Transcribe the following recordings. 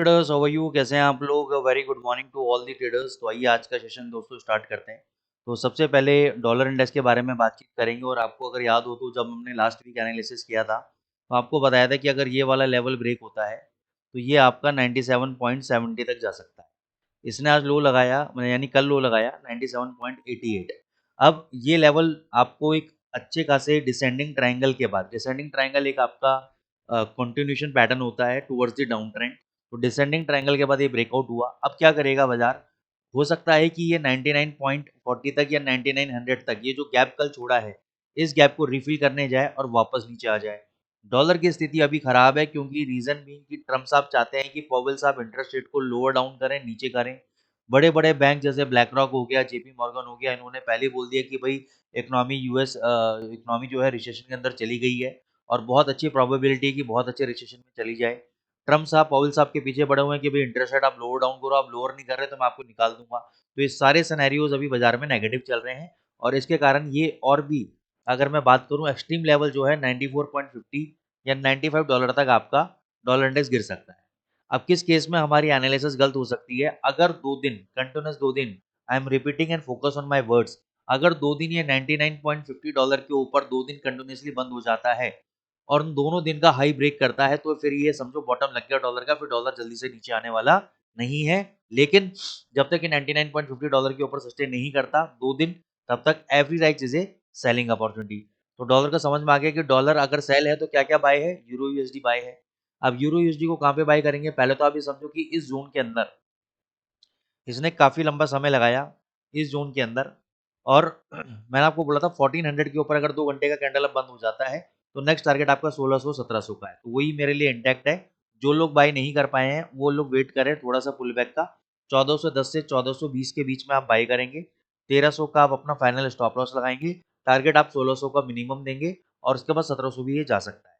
Traders how are you, कैसे हैं आप लोग? Very good morning to all the traders. तो आइए आज का सेशन दोस्तों स्टार्ट करते हैं। तो सबसे पहले डॉलर इंडेक्स के बारे में बातचीत करेंगे। और आपको अगर याद हो तो जब हमने लास्ट वीक एनालिसिस किया था तो आपको बताया था कि अगर ये वाला लेवल ब्रेक होता है तो ये आपका 97.70 तक जा सकता है। इसने आज लो लगाया, यानी कल लो लगाया 97.88। अब ये लेवल आपको एक अच्छे खासे डिसेंडिंग ट्रायंगल के बाद, डिसेंडिंग ट्रायंगल एक आपका कंटिन्यूशन पैटर्न होता है टुवर्ड्स द डाउन ट्रेंड। तो डिसेंडिंग ट्रायंगल के बाद ये ब्रेकआउट हुआ। अब क्या करेगा बाजार? हो सकता है कि ये 99.40 तक या 9900 तक, ये जो गैप कल छोड़ा है, इस गैप को रिफिल करने जाए और वापस नीचे आ जाए। डॉलर की स्थिति अभी खराब है क्योंकि रीजन भी कि ट्रम्प साहब चाहते हैं कि पॉवेल साहब इंटरेस्ट रेट को लोअर डाउन करें, नीचे करें। बड़े बड़े बैंक जैसे ब्लैक रॉक हो गया, जेपी मॉर्गन हो गया, इन्होंने पहले बोल दिया कि भाई इकोनॉमी यूएस इकोनॉमी जो है रिसेशन के अंदर चली गई है और बहुत अच्छी प्रोबेबिलिटी है कि बहुत अच्छे रिसेशन में चली जाए। ट्रम्प साहब पॉवेल साहब के पीछे पड़े हुए हैं कि भाई इंटरेस्ट रेट आप लोअर डाउन करो, आप लोअर नहीं कर रहे तो मैं आपको निकाल दूंगा। तो ये सारे सिनेरियोज अभी बाजार में नेगेटिव चल रहे हैं और इसके कारण ये और भी, अगर मैं बात करूं, एक्सट्रीम लेवल जो है 94.50 या $95 तक आपका डॉलर इंडेक्स गिर सकता है। अब किस केस में हमारी एनालिसिस गलत हो सकती है? अगर 2 दिन कंटिन्यूस, 2 दिन, I am repeating and focus on my words, अगर 2 दिन ये $99.50 के ऊपर 2 दिन कंटिन्यूसली बंद हो जाता है और उन दोनों दिन का हाई ब्रेक करता है तो फिर ये समझो बॉटम लग गया डॉलर का, फिर डॉलर जल्दी से नीचे आने वाला नहीं है। लेकिन जब तक ये $99.50 के ऊपर सस्टेन नहीं करता 2 दिन, तब तक every right is a selling opportunity. तो डॉलर का समझ में आ गया कि डॉलर अगर सेल है तो क्या क्या बाय है, यूरो यूएसडी बाय है। अब यूरो यूएसडी को कहाँ पे बाय करेंगे? पहले तो आप ये समझो कि इस जोन के अंदर इसने काफी लंबा समय लगाया, इस जोन के अंदर। और मैंने आपको बोला था 1400 के ऊपर अगर 2 घंटे का कैंडल अब बंद हो जाता है तो नेक्स्ट टारगेट आपका 1600-1700 का है। तो वही मेरे लिए इंटैक्ट है। जो लोग बाय नहीं कर पाए हैं वो लोग वेट करें थोड़ा सा पुल बैक का। 1410 से 1420 के बीच में आप बाय करेंगे। 1300 का आप अपना फाइनल स्टॉप लॉस लगाएंगे। टारगेट आप 1600 का मिनिमम देंगे और उसके बाद 1700 भी ये जा सकता है।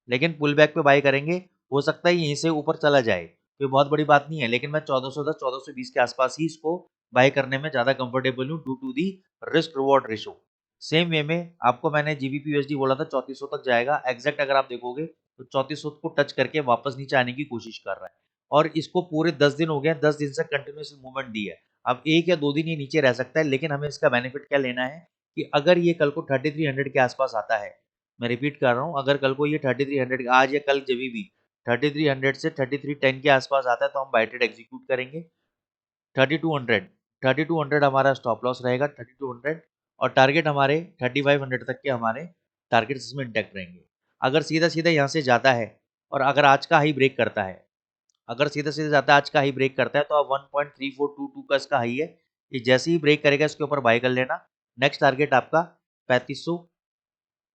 लेकिन पुल बैक पे बाय करेंगे, हो सकता है यहीं से ऊपर चला जाए, कोई बहुत बड़ी बात नहीं है। लेकिन मैं 1410 1420 के आसपास ही इसको बाय करने में ज्यादा कंफर्टेबल हूँ due to the risk reward ratio. Same way में आपको मैंने जीबीपी यूएसडी बोला था 3400 तक जाएगा एग्जैक्ट, अगर आप देखोगे तो 3400 को टच करके वापस नीचे आने की कोशिश कर रहा है। और इसको पूरे 10 दिन हो गए, 10 दिन से कंटिन्यूस मूवमेंट दी है। अब 1 या 2 दिन ये नीचे रह सकता है, लेकिन हमें इसका बेनिफिट क्या लेना है कि अगर ये कल को 3300 के आसपास आता है, मैं रिपीट कर रहा हूँ, अगर कल को ये 3300 आज या कल जब भी 3300 से 3310 के आसपास आता है तो हम बाय ट्रेड एग्जीक्यूट करेंगे। 3200, 3200 हमारा स्टॉप लॉस रहेगा, 3200। और टारगेट हमारे 3500 तक के हमारे टारगेट्स इसमें इंटैक्ट रहेंगे। अगर सीधा सीधा यहाँ से जाता है और अगर आज का हाई ब्रेक करता है, अगर सीधा सीधा जाता है आज का हाई ब्रेक करता है तो आप 1.3422 का इसका हाई है, ये जैसे ही ब्रेक करेगा इसके ऊपर बाय कर लेना। नेक्स्ट टारगेट आपका 3500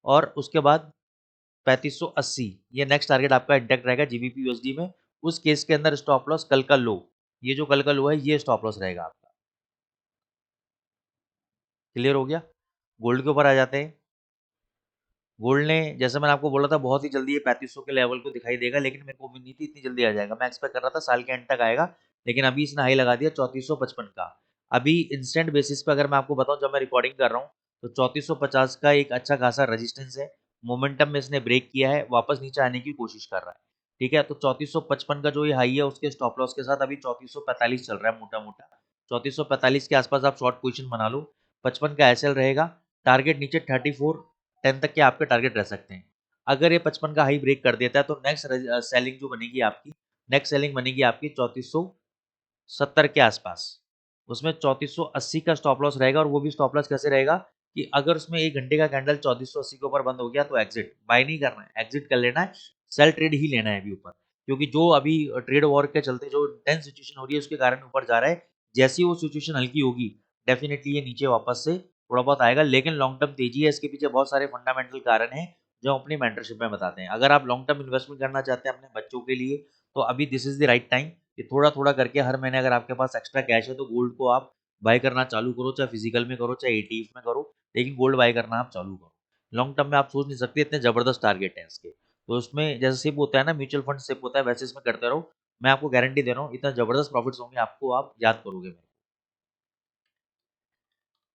और उसके बाद 3580, ये नेक्स्ट टारगेट आपका इंटैक्ट रहेगा जीबीपी यूएसडी में। उस केस के अंदर स्टॉप लॉस कल का लो, ये जो कल का लो है ये स्टॉप लॉस रहेगा आपका। क्लियर हो गया? गोल्ड के ऊपर आ जाते हैं। गोल्ड ने, जैसे मैंने आपको बोला था, बहुत ही जल्दी ये 3500 के लेवल को दिखाई देगा, लेकिन मेरे को उम्मीद नहीं थी इतनी जल्दी आ जाएगा। मैं एक्सपेक्ट कर रहा था साल के एंड तक आएगा, लेकिन अभी इसने हाई लगा दिया 3455 का। अभी इंस्टेंट बेसिस पे अगर मैं आपको बताऊं, जब मैं रिकॉर्डिंग कर रहा हूँ तो 3450 का एक अच्छा खासा रेजिस्टेंस है। मोमेंटम में इसने ब्रेक किया है, वापस नीचे आने की कोशिश कर रहा है। ठीक है, तो 3455 का जो ये हाई है उसके स्टॉप लॉस के साथ अभी 3445 चल रहा है मोटा मोटा। 3445 के आसपास आप शॉर्ट पोजिशन बना लो। 55 का एसएल रहेगा। टारगेट नीचे 3410 तक के आपके टारगेट रह सकते हैं। अगर ये 55 का हाई ब्रेक कर देता है तो नेक्स्ट सेलिंग जो बनेगी आपकी, नेक्स्ट सेलिंग बनेगी आपकी 3470 के आसपास। उसमें 3480 का स्टॉप लॉस रहेगा। और वो भी स्टॉप लॉस कैसे रहेगा कि अगर उसमें 1 घंटे का कैंडल 3480 के ऊपर बंद हो गया तो एग्जिट, बाय नहीं करना है, एग्जिट कर लेना है। सेल ट्रेड ही लेना है अभी ऊपर, क्योंकि जो अभी ट्रेड वॉर के चलते जो टेंस सिचुएशन हो रही है उसके कारण ऊपर जा रहा है। जैसी वो सिचुएशन हल्की होगी डेफिनेटली ये नीचे वापस से थोड़ा बहुत आएगा। लेकिन लॉन्ग टर्म तेजी है, इसके पीछे बहुत सारे फंडामेंटल कारण हैं जो हम अपनी मेंटरशिप में बताते हैं। अगर आप लॉन्ग टर्म इन्वेस्टमेंट करना चाहते हैं अपने बच्चों के लिए तो अभी this is the right time कि थोड़ा थोड़ा करके हर महीने अगर आपके पास एक्स्ट्रा कैश है तो गोल्ड को आप बाय करना चालू करो, चाहे फिजिकल में करो चाहे एटीएफ में करो, लेकिन गोल्ड बाय करना आप चालू करो। लॉन्ग टर्म में आप सोच नहीं सकते, इतने जबरदस्त टारगेट हैं इसके। तो उसमें जैसे सिप होता है ना, म्यूचुअल फंड सिप होता है, वैसे इसमें करते रहो। मैं आपको गारंटी दे रहा हूँ इतना जबरदस्त प्रॉफिट्स होंगे आपको, आप याद करोगे मेरे।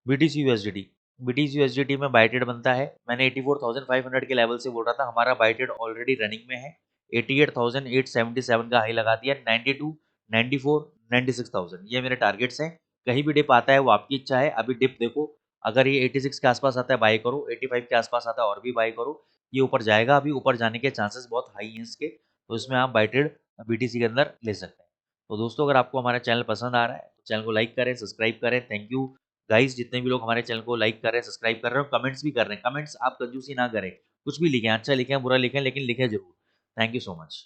बीटीसी यूएसडीटी, बीटीसी यूएसडीटी में बाय ट्रेड बनता है। मैंने 84,500 के लेवल से बोल रहा था, हमारा बाय ट्रेड ऑलरेडी रनिंग में है। 88,877 का हाई लगा दिया, 92, 94, 96,000 ये मेरे टारगेट्स हैं। कहीं भी डिप आता है वो आपकी इच्छा है। अभी डिप देखो, अगर ये 86 के आसपास आता है बाय करो, 85 के आसपास आता है और भी बाय करो। ये ऊपर जाएगा, अभी ऊपर जाने के चांसेस बहुत हाई हैं इसके, तो इसमें आप बाय ट्रेड बीटीसी के अंदर ले सकते हैं। तो दोस्तों, अगर आपको हमारा चैनल पसंद आ रहा है तो चैनल को लाइक करें, सब्सक्राइब करें। थैंक यू गाइस, जितने भी लोग हमारे चैनल को लाइक कर रहे हैं, सब्सक्राइब कर रहे हैं और कमेंट्स भी कर रहे हैं। कमेंट्स आप कंजूसी ना करें, कुछ भी लिखें, अच्छा लिखें बुरा लिखें, लेकिन लिखें जरूर। Thank you so much.